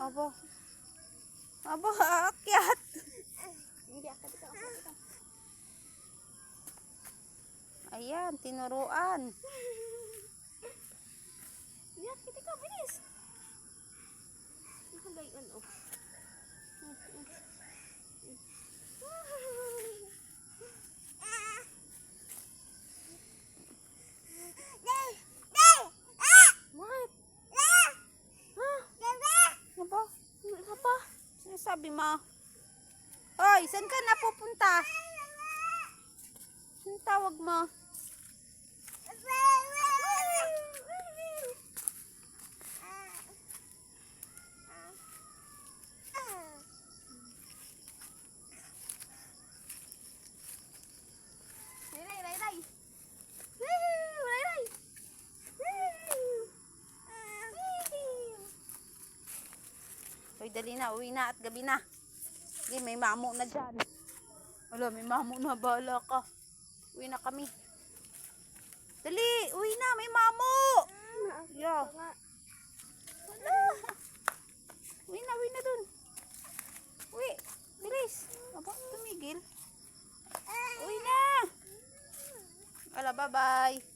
Aba. Aba, aakyat. Hindi, akit ito. Ayan, tinuruan. Hindi, akit ito. Bilis. Nakagayon, oh. Aba, aba. Sinasabi mo? Hoy, saan ka napupunta? Saan tawag mo? Hoy, dali na. Uwi na at gabi na. Sige, may mamo na dyan. Wala, may mamo na. Bahala ka. Uwi na kami. Dali, uwi na. May mamo. Yeah. Wala. Uwi na dun. Uwi. Bilis. Aba, tumigil. Uwi na. Wala, bye-bye.